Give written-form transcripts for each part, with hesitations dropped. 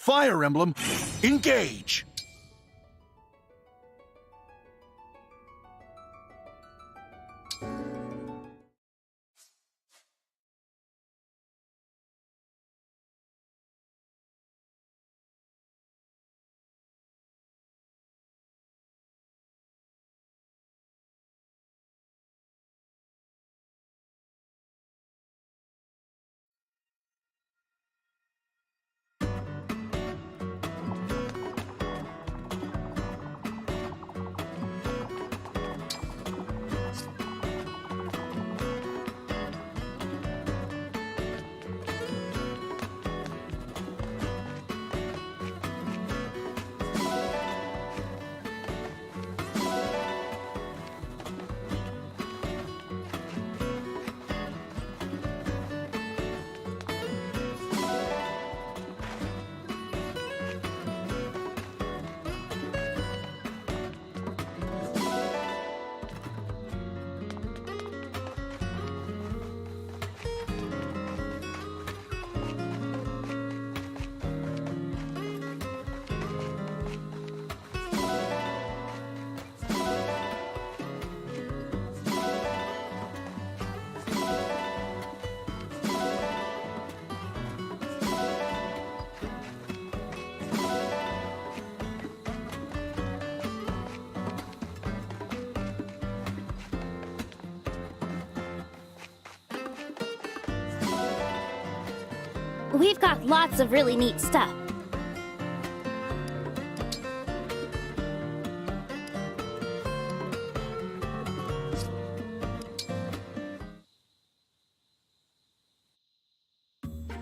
Fire Emblem, engage! We've got lots of really neat stuff.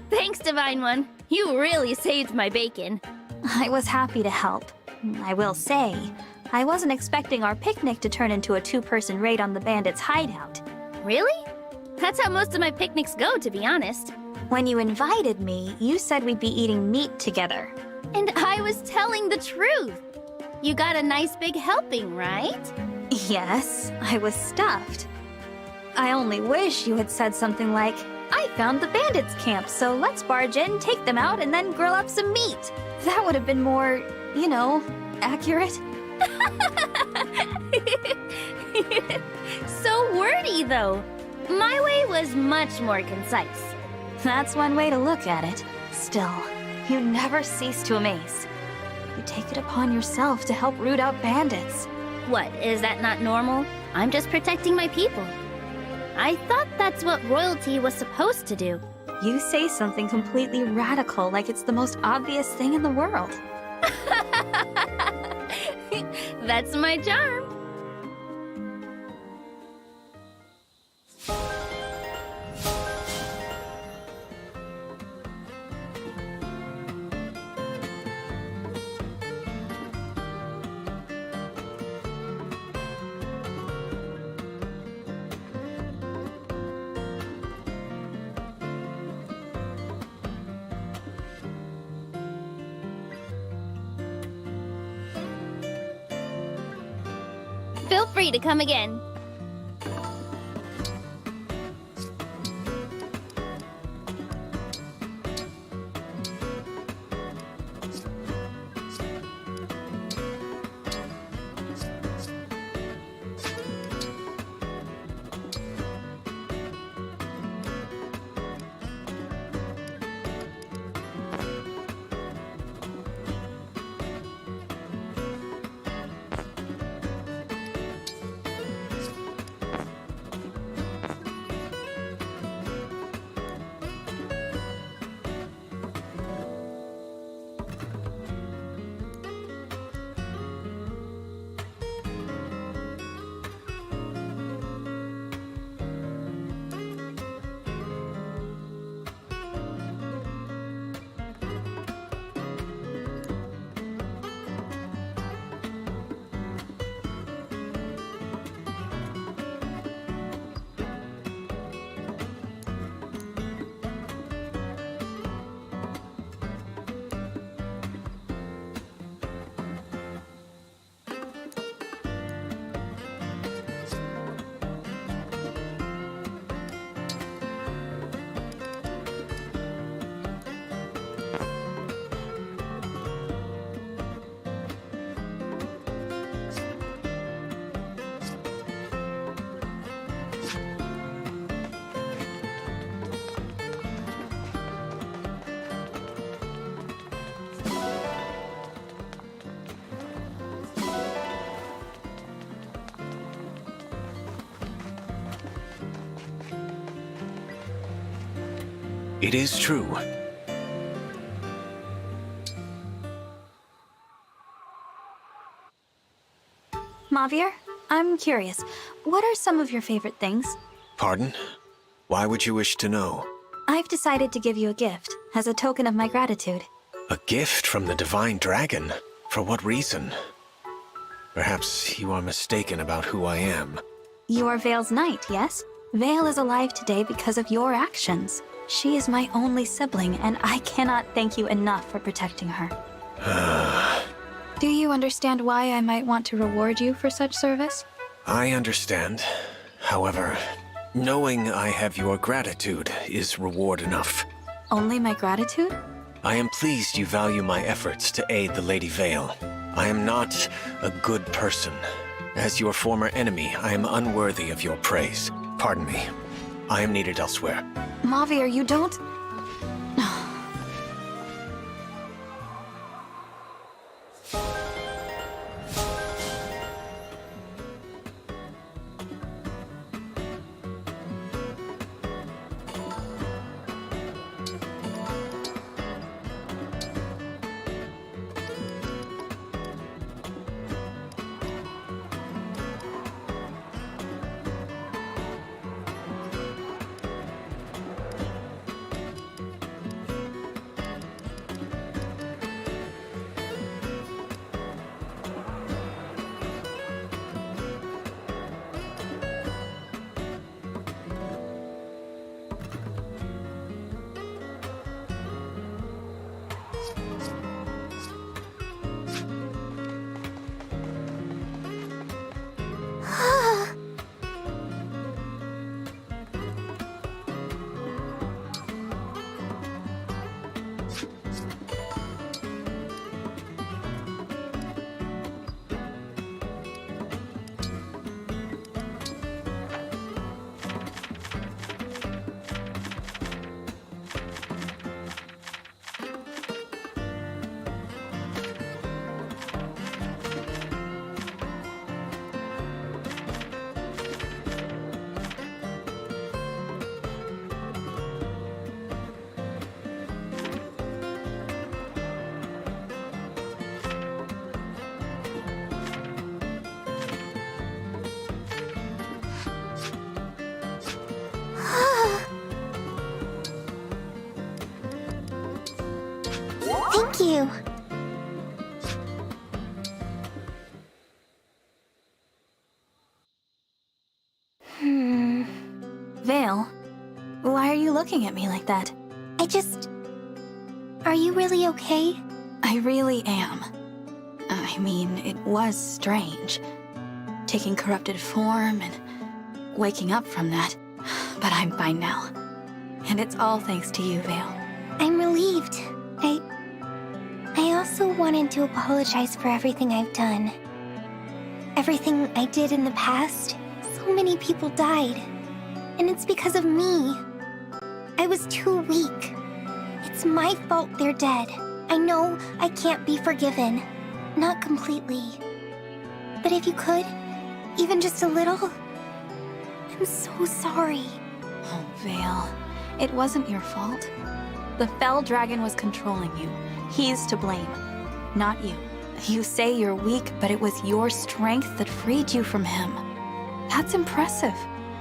Thanks, Divine One. You really saved my bacon. I was happy to help. I will say, I wasn't expecting our picnic to turn into a two-person raid on the bandits' hideout. Really? That's how most of my picnics go, to be honest. When you invited me, you said we'd be eating meat together. And I was telling the truth. You got a nice big helping, right? Yes, I was stuffed. I only wish you had said something like, I found the bandits' camp, so let's barge in, take them out, and then grill up some meat. That would have been more, you know, accurate. So wordy, though. My way was much more concise. That's one way to look at it. Still, you never cease to amaze. You take it upon yourself to help root out bandits. What, is that not normal? I'm just protecting my people. I thought that's what royalty was supposed to do. You say something completely radical like it's the most obvious thing in the world. That's my charm. Feel free to come again. It is true. Mavier, I'm curious. What are some of your favorite things? Pardon? Why would you wish to know? I've decided to give you a gift as a token of my gratitude. A gift from the Divine Dragon? For what reason? Perhaps you are mistaken about who I am. You are Vale's knight, yes? Vale is alive today because of your actions. She is my only sibling, and I cannot thank you enough for protecting her. Do you understand why I might want to reward you for such service? I understand. However, knowing I have your gratitude is reward enough. Only my gratitude? I am pleased you value my efforts to aid the Lady Vale. I am not a good person. As your former enemy, I am unworthy of your praise. Pardon me. I am needed elsewhere. Mavier, you don't... Thank you. Vale, why are you looking at me like that? Are you really okay? I really am. I mean, it was strange. Taking corrupted form and waking up from that. But I'm fine now. And it's all thanks to you, Vale. I'm relieved. I also wanted to apologize for everything I've done. Everything I did in the past. So many people died. And it's because of me. I was too weak. It's my fault they're dead. I know I can't be forgiven. Not completely. But if you could, even just a little, I'm so sorry. Oh, Vale. It wasn't your fault. The Fell Dragon was controlling you. He's to blame, not you. You say you're weak, but it was your strength that freed you from him. That's impressive.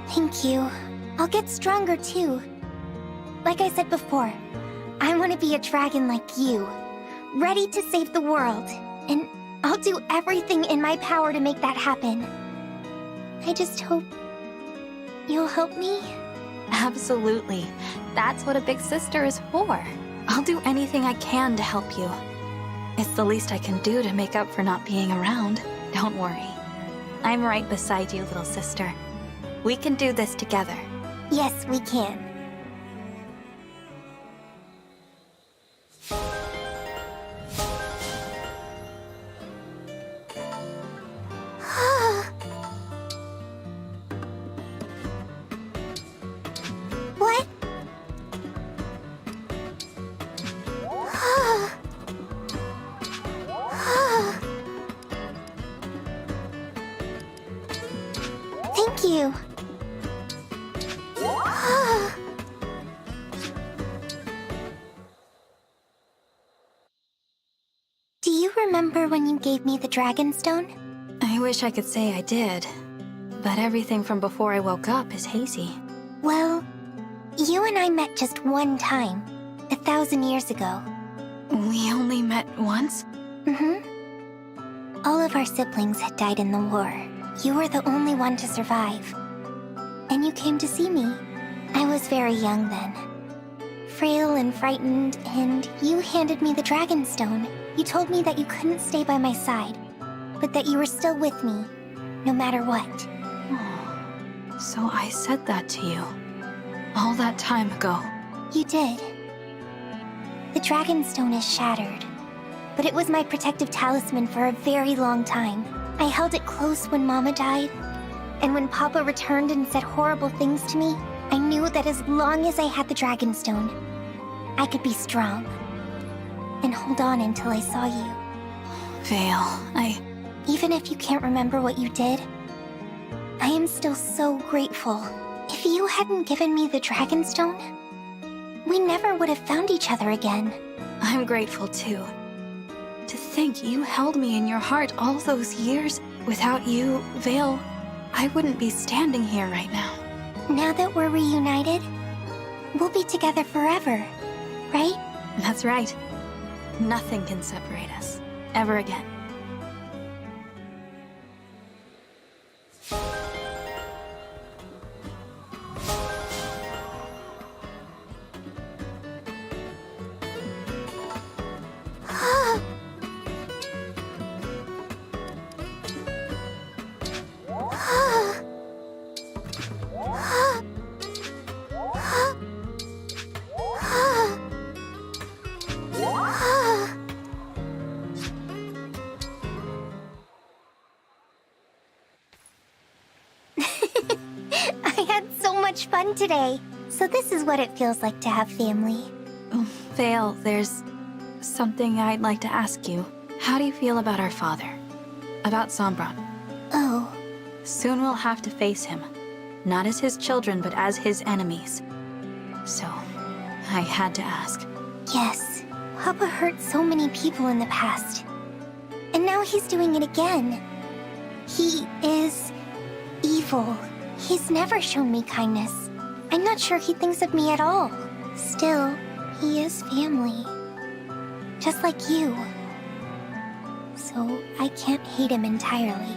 Thank you. I'll get stronger too. Like I said before, I want to be a dragon like you, ready to save the world. And I'll do everything in my power to make that happen. I just hope you'll help me. Absolutely. That's what a big sister is for. I'll do anything I can to help you. It's the least I can do to make up for not being around. Don't worry. I'm right beside you, little sister. We can do this together. Yes, we can. What? Thank you. you remember when you gave me the Dragon Stone? I wish I could say I did, but everything from before I woke up is hazy. Well, you and I met just one time, 1,000 years ago. We only met once? All of our siblings had died in the war. You were the only one to survive. And you came to see me. I was very young then. Frail and frightened, and you handed me the Dragon Stone. You told me that you couldn't stay by my side, but that you were still with me, no matter what. Oh, so I said that to you. All that time ago. You did. The Dragon Stone is shattered, but it was my protective talisman for a very long time. I held it close when Mama died, and when Papa returned and said horrible things to me, I knew that as long as I had the Dragon Stone, I could be strong and hold on until I saw you. Vale, Even if you can't remember what you did, I am still so grateful. If you hadn't given me the Dragon Stone, we never would have found each other again. I'm grateful too. To think you held me in your heart all those years. Without you, Vale, I wouldn't be standing here right now. Now that we're reunited, we'll be together forever, right? That's right. Nothing can separate us, ever again. I had so much fun today. So this is what it feels like to have family. Vale, there's something I'd like to ask you. How do you feel about our father? About Sombron? Oh, Soon we'll have to face him. Not as his children, but as his enemies. So, I had to ask. yes. Papa hurt so many people in the past. And now he's doing it again. He is evil. He's never shown me kindness. I'm not sure he thinks of me at all. Still, he is family. Just like you. So I can't hate him entirely.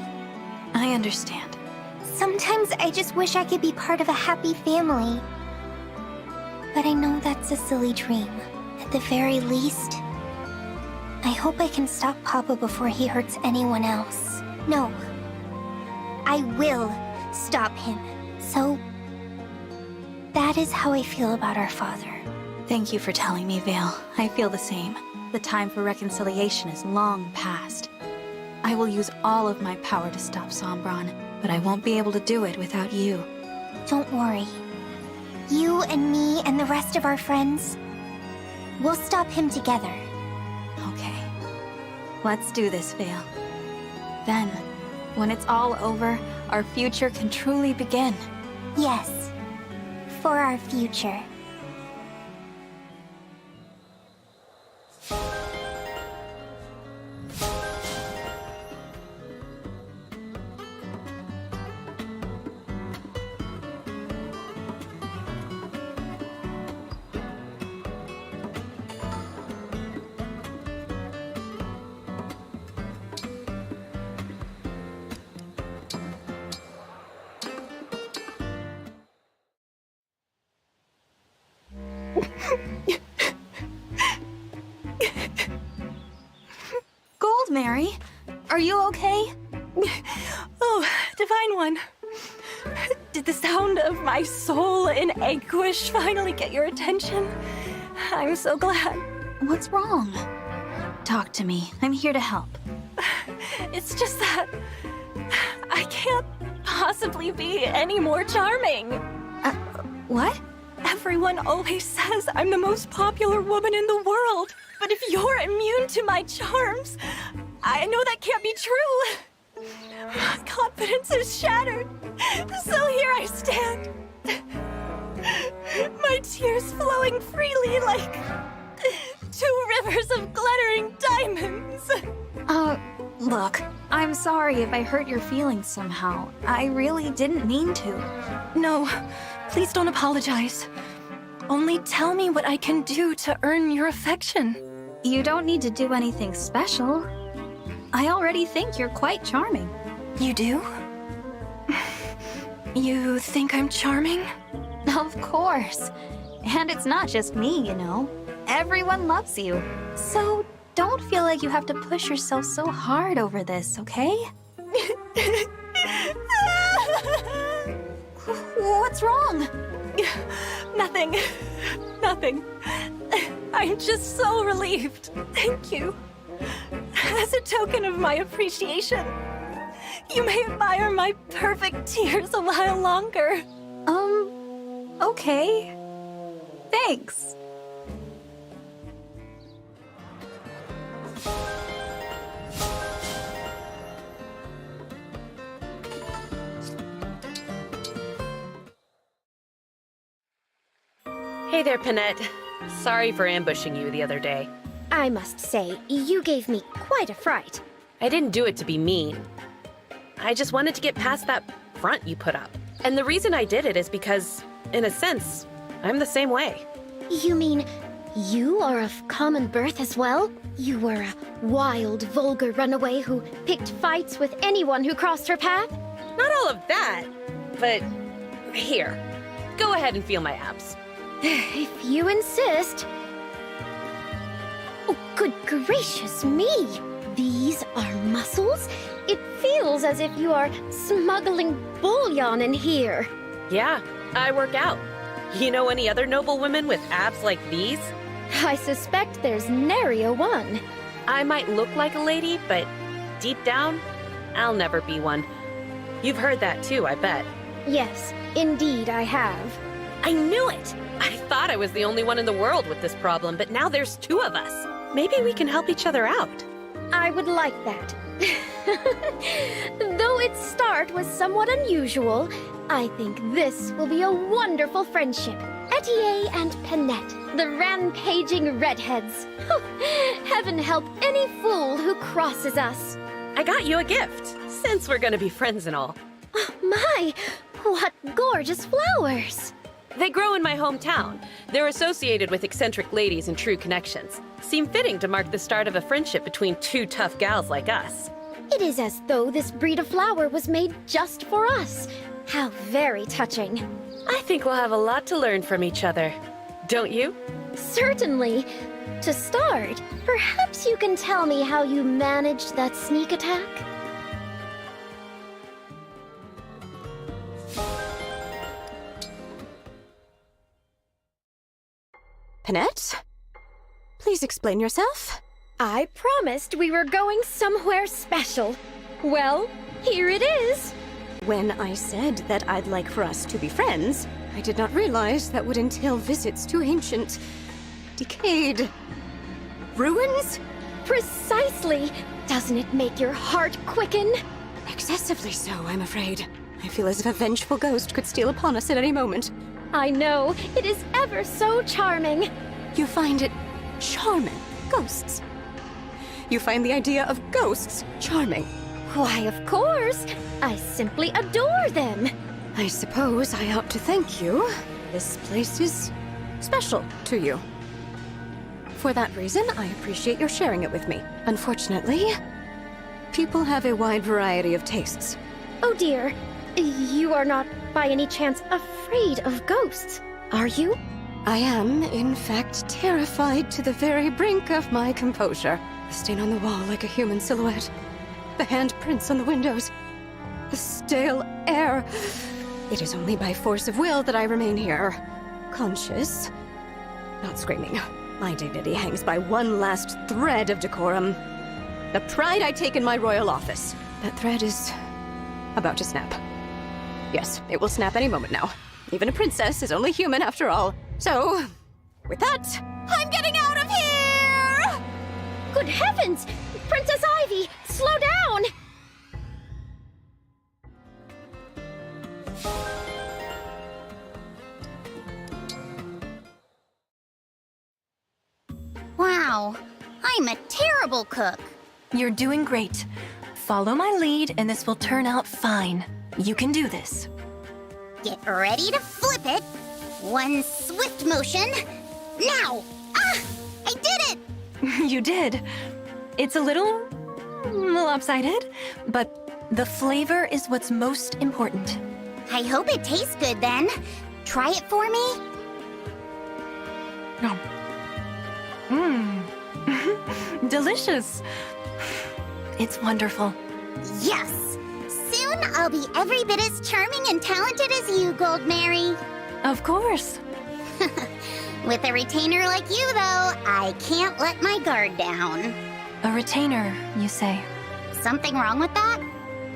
I understand. Sometimes I just wish I could be part of a happy family. But I know that's a silly dream. At the very least, I hope I can stop Papa before he hurts anyone else. No. I will stop him. So, that is how I feel about our father. Thank you for telling me, Vale. I feel the same. The time for reconciliation is long past. I will use all of my power to stop Sombron, but I won't be able to do it without you. Don't worry. You and me and the rest of our friends, we'll stop him together. Okay. Let's do this, Vale. Then, when it's all over, our future can truly begin. Yes. For our future. Gold, Mary, are you okay? Oh, Divine One. Did the sound of my soul in anguish finally get your attention? I'm so glad. What's wrong? Talk to me. I'm here to help. It's just that I can't possibly be any more charming. What? Everyone always says I'm the most popular woman in the world. But if you're immune to my charms, I know that can't be true. My confidence is shattered. So here I stand. My tears flowing freely like 2 rivers of glittering diamonds. Look, I'm sorry if I hurt your feelings somehow. I really didn't mean to. No, please don't apologize. Only tell me what I can do to earn your affection. You don't need to do anything special. I already think you're quite charming. You do? You think I'm charming? Of course. And it's not just me, you know. Everyone loves you. So don't feel like you have to push yourself so hard over this, okay? What's wrong? Nothing. Nothing. I'm just so relieved. Thank you. As a token of my appreciation, you may admire my perfect tears a while longer. Okay. Thanks. Hey there, Panette. Sorry for ambushing you the other day. I must say, you gave me quite a fright. I didn't do it to be mean. I just wanted to get past that front you put up. And the reason I did it is because, in a sense, I'm the same way. You mean you are of common birth as well? You were a wild, vulgar runaway who picked fights with anyone who crossed her path? Not all of that, but here, go ahead and feel my abs. If you insist. Oh, good gracious me! These are muscles? It feels as if you are smuggling bullion in here. Yeah, I work out. You know any other noble women with abs like these? I suspect there's nary a one. I might look like a lady, but deep down, I'll never be one. You've heard that too, I bet. Yes, indeed I have. I knew it! I thought I was the only one in the world with this problem, but now there's two of us. Maybe we can help each other out. I would like that. Though its start was somewhat unusual, I think this will be a wonderful friendship. Etier and Panette, the rampaging redheads. Heaven help any fool who crosses us. I got you a gift, since we're gonna be friends and all. My, what gorgeous flowers! They grow in my hometown. They're associated with eccentric ladies and true connections. Seem fitting to mark the start of a friendship between two tough gals like us. It is as though this breed of flower was made just for us. How very touching. I think we'll have a lot to learn from each other. Don't you? Certainly. To start, perhaps you can tell me how you managed that sneak attack? Panette? Please explain yourself. I promised we were going somewhere special. Well, here it is. When I said that I'd like for us to be friends, I did not realize that would entail visits to ancient, decayed ruins? Precisely. Doesn't it make your heart quicken? Excessively so, I'm afraid. I feel as if a vengeful ghost could steal upon us at any moment. I know. It is ever so charming. You find it charming. Ghosts. You find the idea of ghosts charming. Why, of course. I simply adore them. I suppose I ought to thank you. This place is special to you. For that reason, I appreciate your sharing it with me. Unfortunately, people have a wide variety of tastes. Oh dear. You are not, by any chance, afraid of ghosts, are you? I am, in fact, terrified to the very brink of my composure. The stain on the wall like a human silhouette. The handprints on the windows. The stale air. It is only by force of will that I remain here. Conscious. Not screaming. My dignity hangs by one last thread of decorum. The pride I take in my royal office. That thread is about to snap. Yes, it will snap any moment now. Even a princess is only human after all. So, with that, I'm getting out of here! Good heavens! Princess Ivy, slow down! Wow, I'm a terrible cook. You're doing great. Follow my lead, and this will turn out fine. You can do this. Get ready to flip it. One swift motion. Now! Ah! I did it! You did. It's a little lopsided, but the flavor is what's most important. I hope it tastes good then. Try it for me. Delicious. It's wonderful. Yes! Soon I'll be every bit as charming and talented as you, Gold Mary. Of course. With a retainer like you, though, I can't let my guard down. A retainer, you say? Something wrong with that?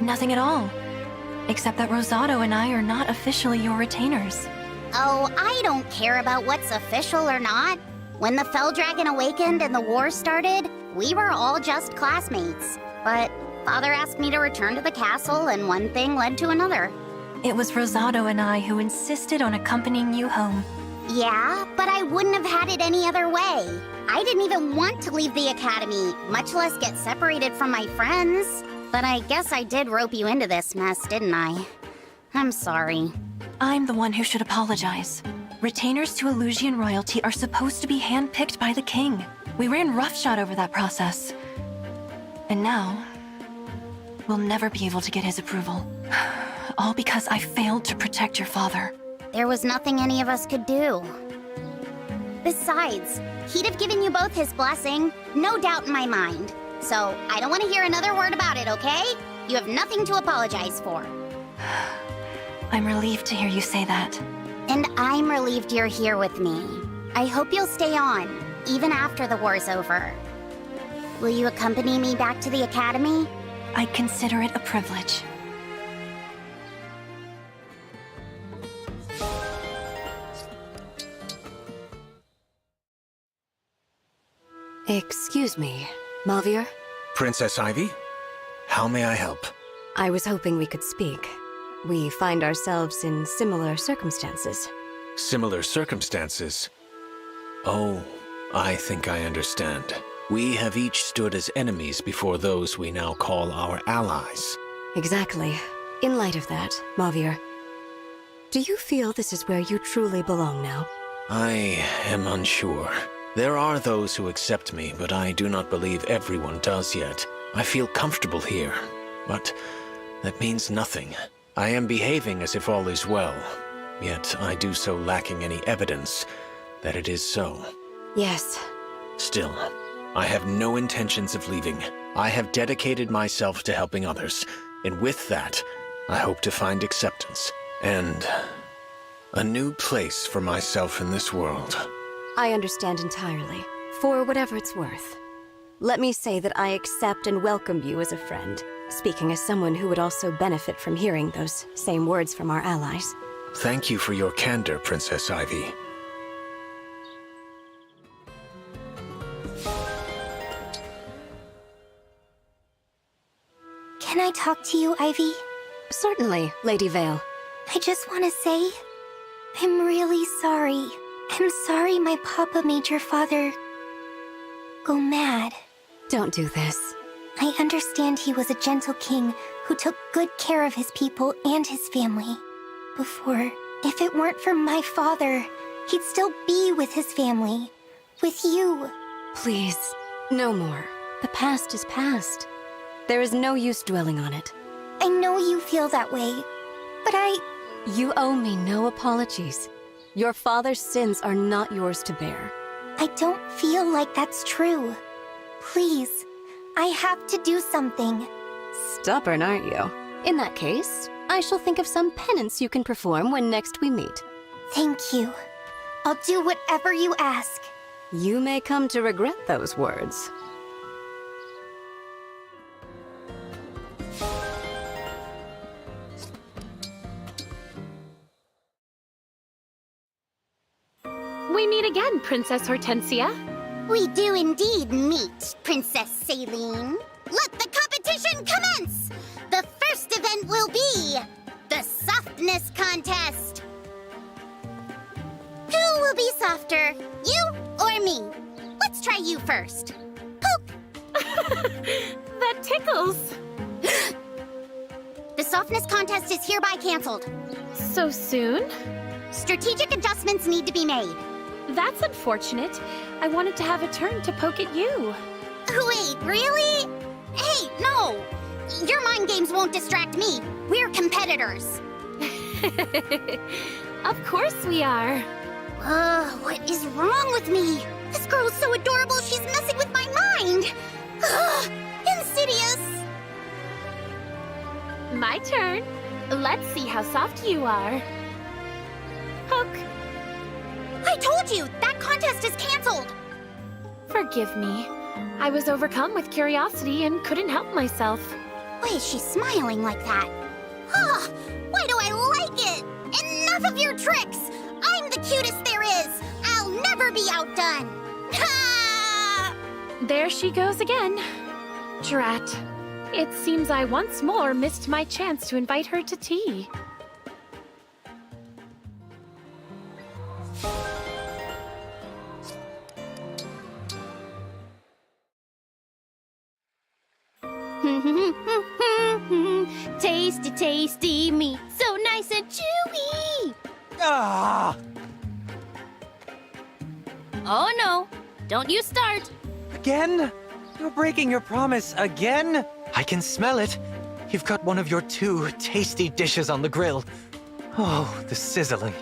Nothing at all. Except that Rosado and I are not officially your retainers. Oh, I don't care about what's official or not. When the Fell Dragon awakened and the war started, we were all just classmates. But Father asked me to return to the castle, and one thing led to another. It was Rosado and I who insisted on accompanying you home. Yeah, but I wouldn't have had it any other way. I didn't even want to leave the academy, much less get separated from my friends. But I guess I did rope you into this mess, didn't I? I'm sorry. I'm the one who should apologize. Retainers to Illusian royalty are supposed to be handpicked by the king. We ran roughshod over that process. And now, we'll never be able to get his approval. All because I failed to protect your father. There was nothing any of us could do. Besides, he'd have given you both his blessing, no doubt in my mind. So, I don't want to hear another word about it, okay? You have nothing to apologize for. I'm relieved to hear you say that. And I'm relieved you're here with me. I hope you'll stay on, even after the war's over. Will you accompany me back to the academy? I consider it a privilege. Excuse me, Malvier? Princess Ivy? How may I help? I was hoping we could speak. We find ourselves in similar circumstances. Similar circumstances? Oh, I think I understand. We have each stood as enemies before those we now call our allies. Exactly. In light of that, Malvier, do you feel this is where you truly belong now? I am unsure. There are those who accept me, but I do not believe everyone does yet. I feel comfortable here, but that means nothing. I am behaving as if all is well, yet I do so lacking any evidence that it is so. Yes. Still, I have no intentions of leaving. I have dedicated myself to helping others, and with that, I hope to find acceptance and a new place for myself in this world. I understand entirely, for whatever it's worth. Let me say that I accept and welcome you as a friend, speaking as someone who would also benefit from hearing those same words from our allies. Thank you for your candor, Princess Ivy. Can I talk to you, Ivy? Certainly, Lady Vale. I just want to say, I'm really sorry. I'm sorry my papa made your father go mad. Don't do this. I understand he was a gentle king who took good care of his people and his family. Before, if it weren't for my father, he'd still be with his family. With you. Please, no more. The past is past. There is no use dwelling on it. I know you feel that way, but You owe me no apologies. Your father's sins are not yours to bear. I don't feel like that's true. Please, I have to do something. Stubborn, aren't you? In that case, I shall think of some penance you can perform when next we meet. Thank you. I'll do whatever you ask. You may come to regret those words. We meet again, Princess Hortensia. We do indeed meet, Princess Saline. Let the competition commence! The first event will be the Softness Contest. Who will be softer, you or me? Let's try you first. Poke! That tickles. chefness contest is hereby canceled. So soon? Strategic adjustments need to be made. That's unfortunate. I wanted to have a turn to poke at you. Wait, really? Hey, no! Your mind games won't distract me. We're competitors. Of course we are. What is wrong with me? This girl's so adorable, she's messing with my mind. Insidious. My turn. Let's see how soft you are. Poke. I told you, that contest is canceled. Forgive me. I was overcome with curiosity and couldn't help myself. Why is she smiling like that? Why do I like it? Enough of your tricks! I'm the cutest there is! I'll never be outdone! There she goes again. Drat. It seems I once more missed my chance to invite her to tea. Tasty, tasty meat, so nice and chewy! Ah! Oh no, don't you start! Again? You're breaking your promise again? I can smell it. You've got one of your 2 tasty dishes on the grill. Oh, the sizzling.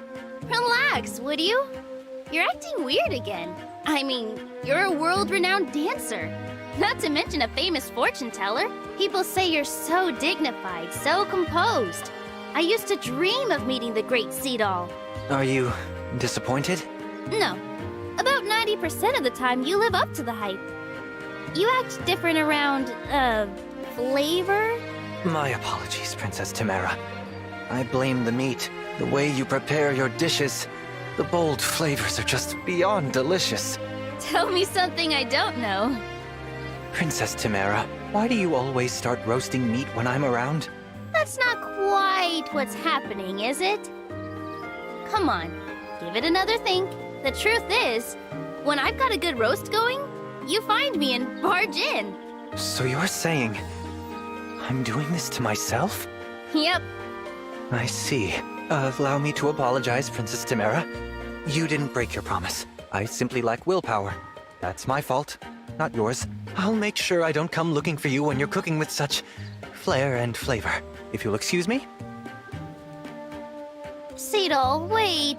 Relax, would you? You're acting weird again. I mean, you're a world-renowned dancer. Not to mention a famous fortune teller. People say you're so dignified, so composed. I used to dream of meeting the great Sea Doll. Are you disappointed? No. About 90% of the time, you live up to the hype. You act different around, flavor? My apologies, Princess Tamara. I blame the meat, the way you prepare your dishes. The bold flavors are just beyond delicious. Tell me something I don't know. Princess Tamara, why do you always start roasting meat when I'm around? That's not quite what's happening, is it? Come on, give it another think. The truth is, when I've got a good roast going, you find me and barge in. So you're saying I'm doing this to myself? Yep. I see. Allow me to apologize, Princess Tamara. You didn't break your promise. I simply lack willpower. That's my fault, not yours. I'll make sure I don't come looking for you when you're cooking with such flair and flavor. If you'll excuse me? Sea Doll, wait.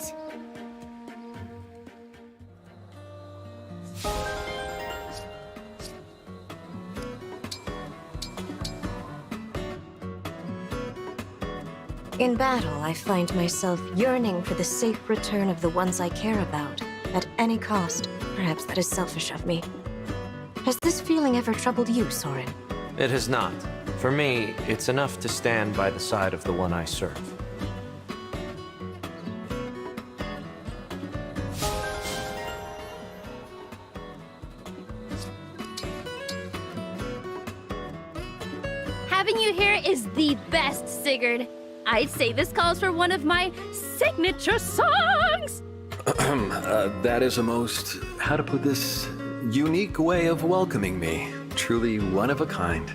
In battle, I find myself yearning for the safe return of the ones I care about, at any cost. Perhaps that is selfish of me. Has this feeling ever troubled you, Soren? It has not. For me, it's enough to stand by the side of the one I serve. Having you here is the best, Sigurd. I'd say this calls for one of my signature songs! That is a most, how to put this, unique way of welcoming me. Truly one of a kind.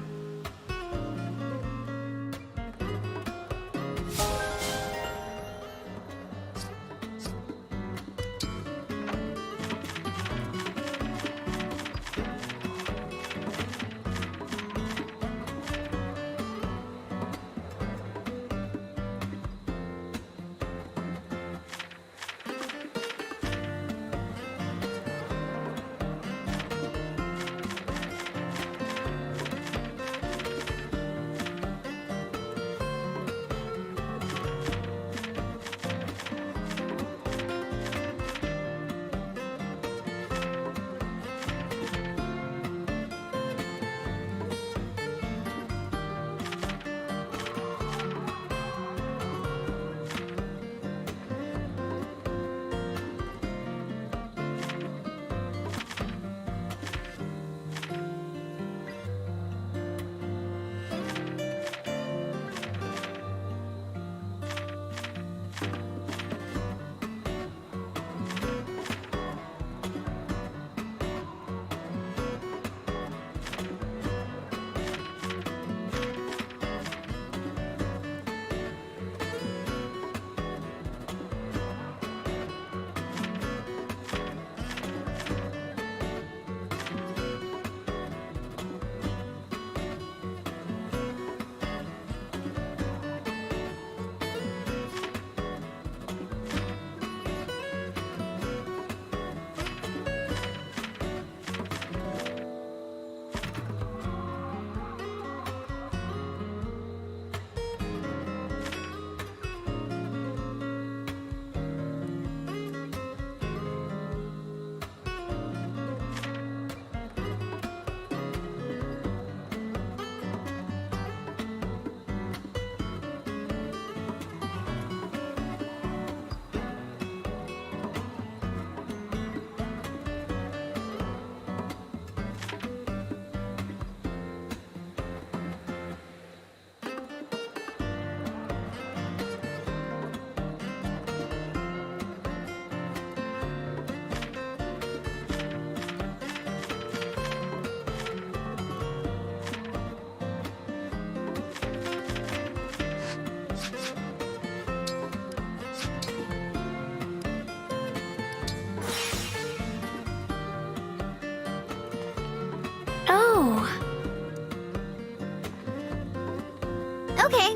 Okay.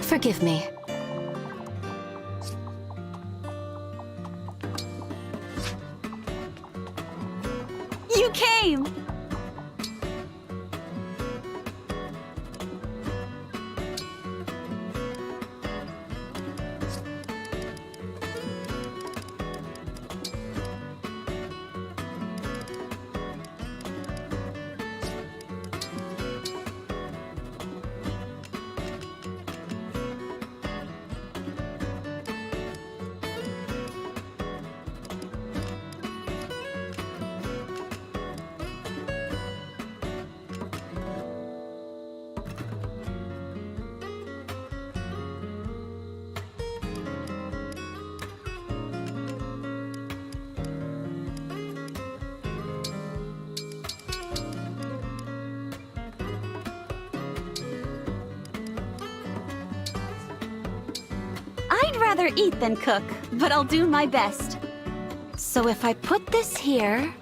Forgive me. You came! I'd rather eat than cook, but I'll do my best. So if I put this here...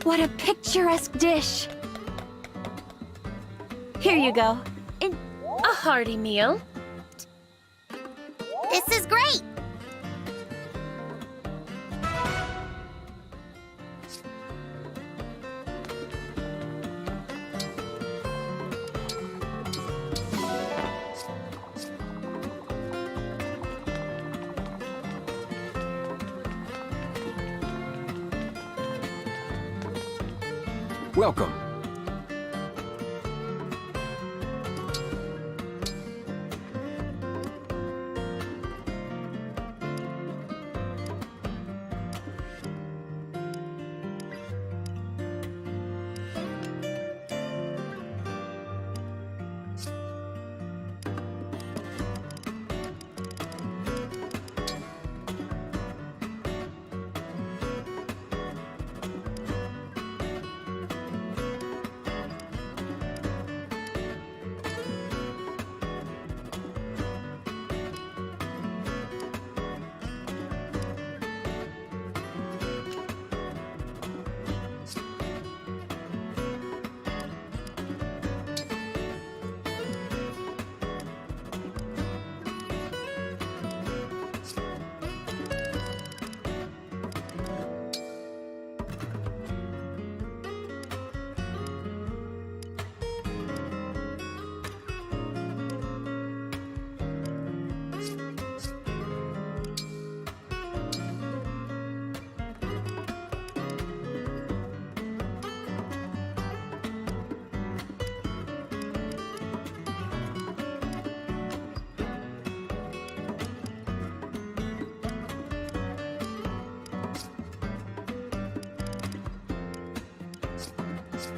What a picturesque dish! Here you go. A hearty meal. This is great! Welcome.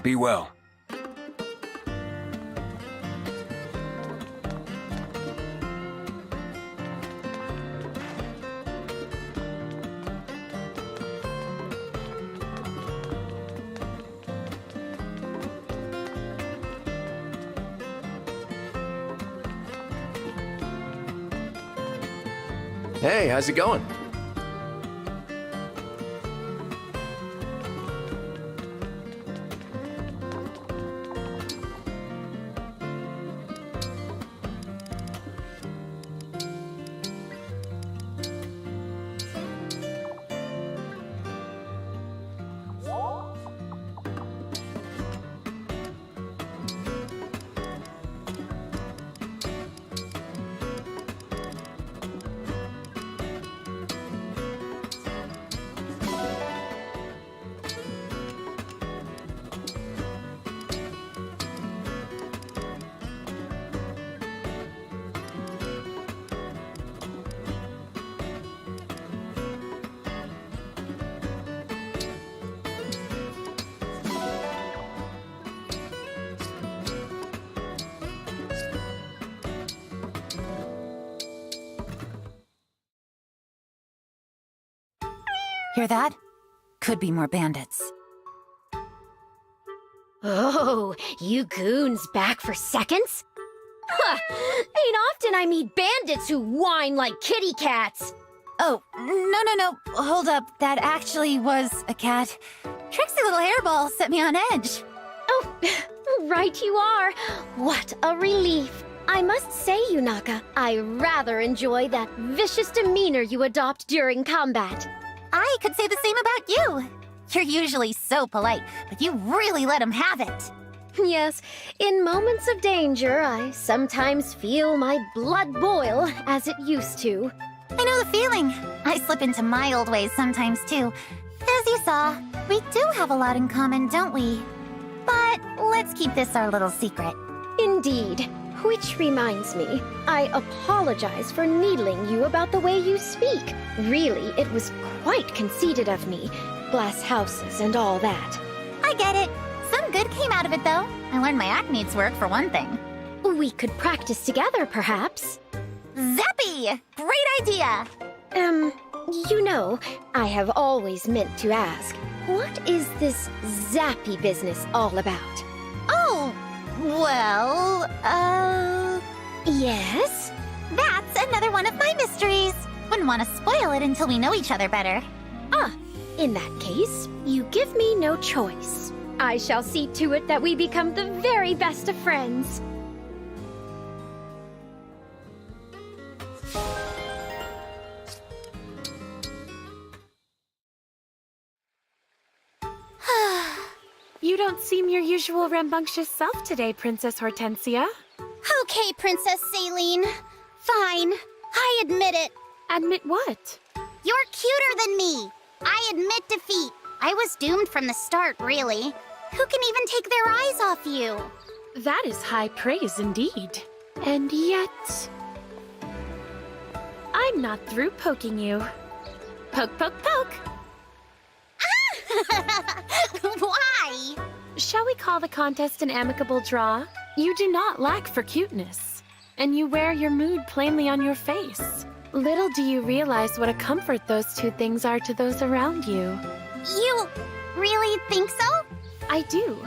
Be well. Hey, how's it going? Hear that? Could be more bandits. Oh, you goons back for seconds? Huh! Ain't often I meet bandits who whine like kitty cats. Oh, no. Hold up. That actually was a cat. Trixie little hairball set me on edge. Oh, right you are. What a relief. I must say, Yunaka, I rather enjoy that vicious demeanor you adopt during combat. I could say the same about you. You're usually so polite, but you really let him have it. Yes, in moments of danger, I sometimes feel my blood boil as it used to. I know the feeling. I slip into my old ways sometimes too. As you saw, we do have a lot in common, don't we? But let's keep this our little secret. Indeed. Which reminds me, I apologize for needling you about the way you speak. Really, it was quite conceited of me. Glass houses and all that. I get it. Some good came out of it, though. I learned my act needs work, for one thing. We could practice together, perhaps. Zappy! Great idea! You know, I have always meant to ask, what is this zappy business all about? Oh, well, Yes? that's another one of my mysteries. Wouldn't want to spoil it until we know each other better. Ah, in that case, you give me no choice. I shall see to it that we become the very best of friends. You don't seem your usual rambunctious self today, Princess Hortensia. Okay, Princess Saline. Fine. I admit it. Admit what? You're cuter than me. I admit defeat. I was doomed from the start, really. Who can even take their eyes off you? That is high praise indeed. And yet... I'm not through poking you. Poke, poke, poke! Why? Shall we call the contest an amicable draw? You do not lack for cuteness, and you wear your mood plainly on your face. Little do you realize what a comfort those two things are to those around you. You really think so? I do.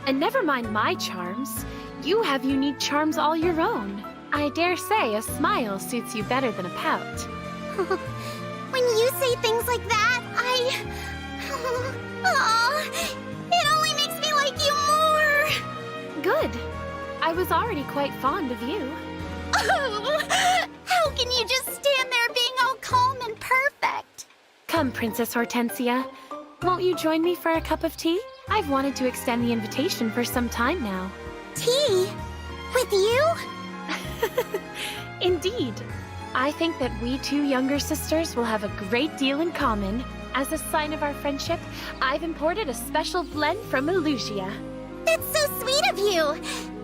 And never mind my charms, you have unique charms all your own. I dare say a smile suits you better than a pout. When you say things like that, Aw, it only makes me like you more! Good. I was already quite fond of you. How can you just stand there being all calm and perfect? Come, Princess Hortensia. Won't you join me for a cup of tea? I've wanted to extend the invitation for some time now. Tea? With you? Indeed. I think that we two younger sisters will have a great deal in common. As a sign of our friendship, I've imported a special blend from Illusia. That's so sweet of you!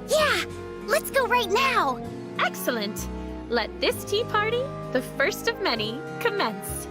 Yeah, let's go right now! Excellent! Let this tea party, the first of many, commence.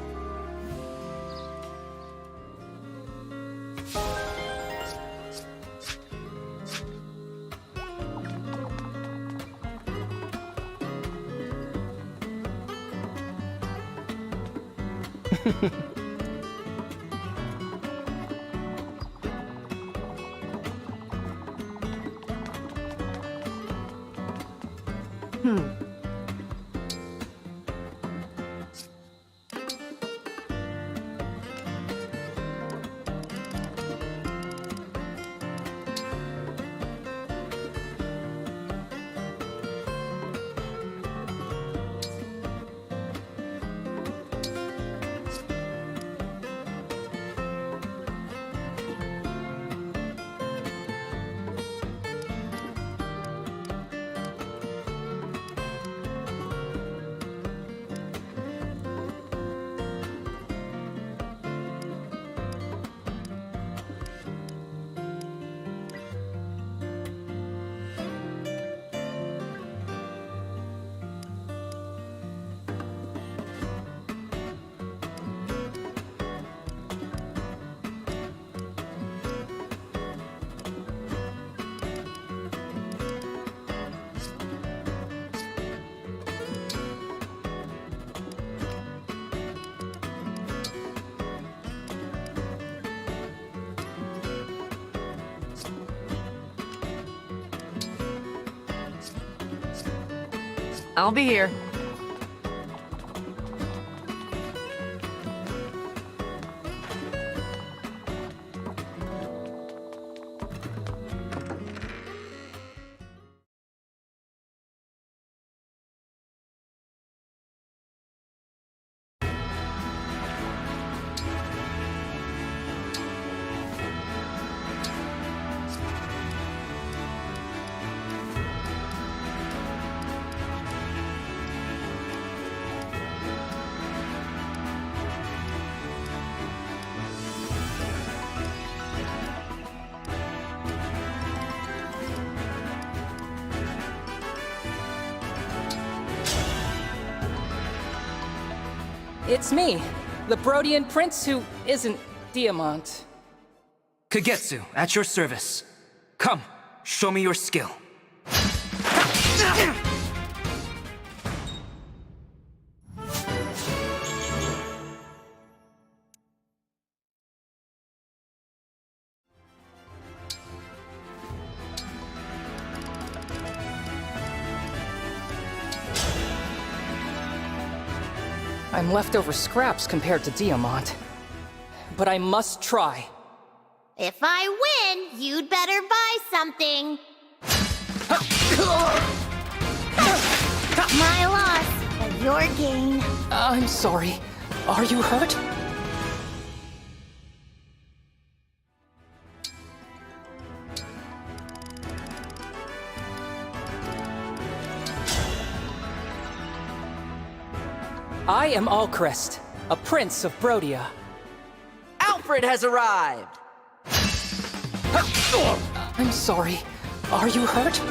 I'll be here. It's me, the Brodian prince who isn't Diamant. Kagetsu, at your service. Come, show me your skill. I'm leftover scraps compared to Diamant. But I must try. If I win, you'd better buy something. My loss, and your gain. I'm sorry. Are you hurt? I am Alcrest, a prince of Brodia. Alfred has arrived! I'm sorry. Are you hurt?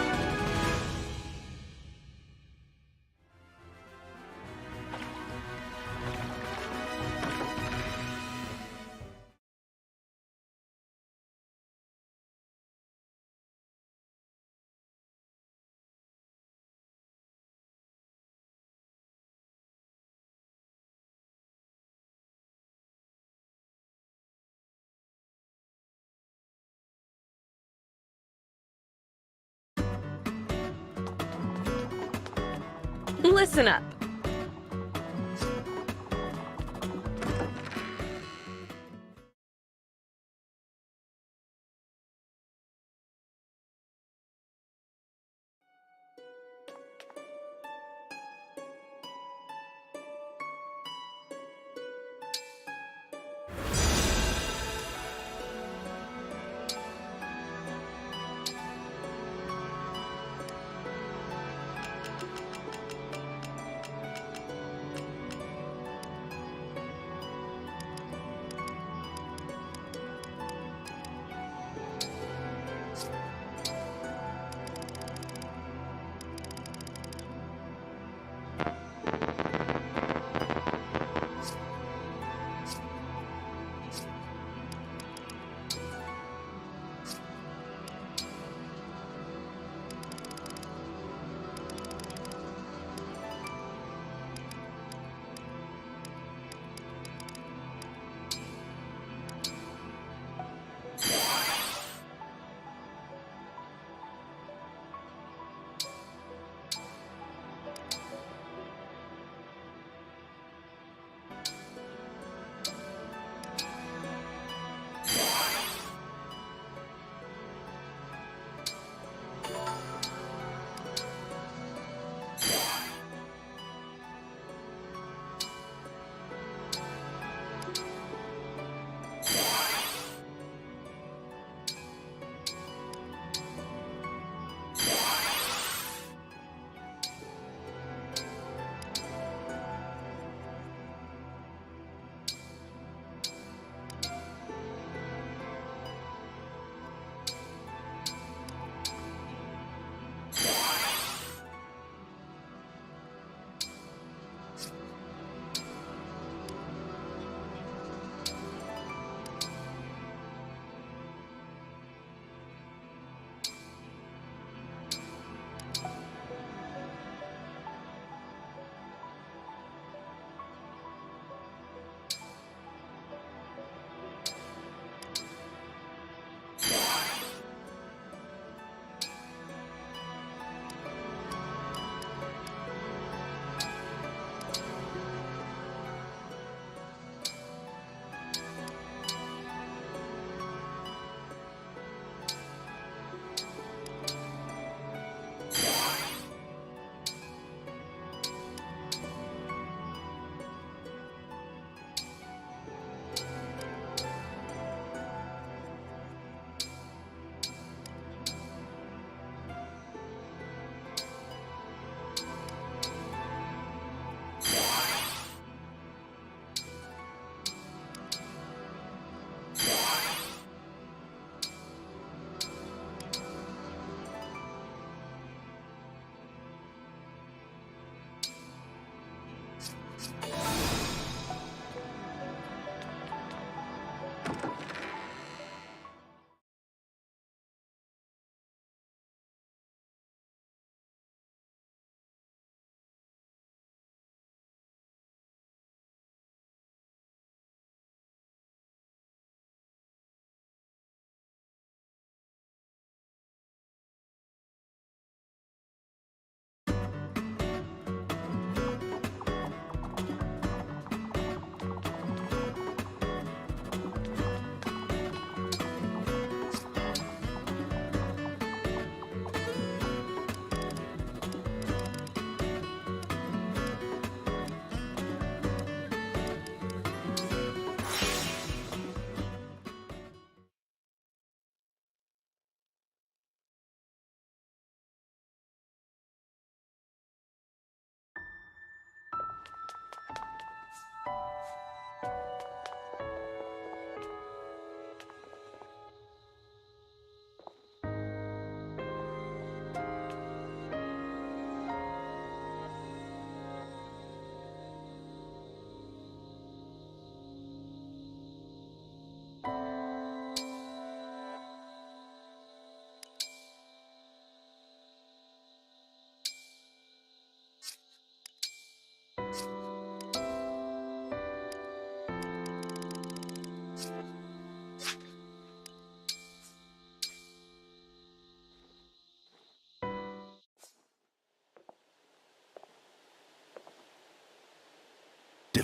Listen up.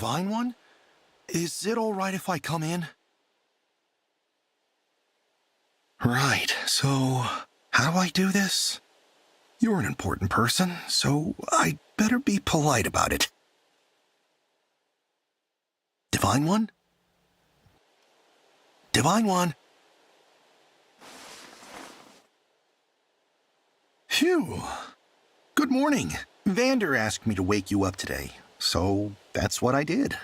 Divine One? Is it all right if I come in? Right, so how do I do this? You're an important person, so I'd better be polite about it. Divine One? Divine One? Phew. Good morning. Vander asked me to wake you up today, so that's what I did.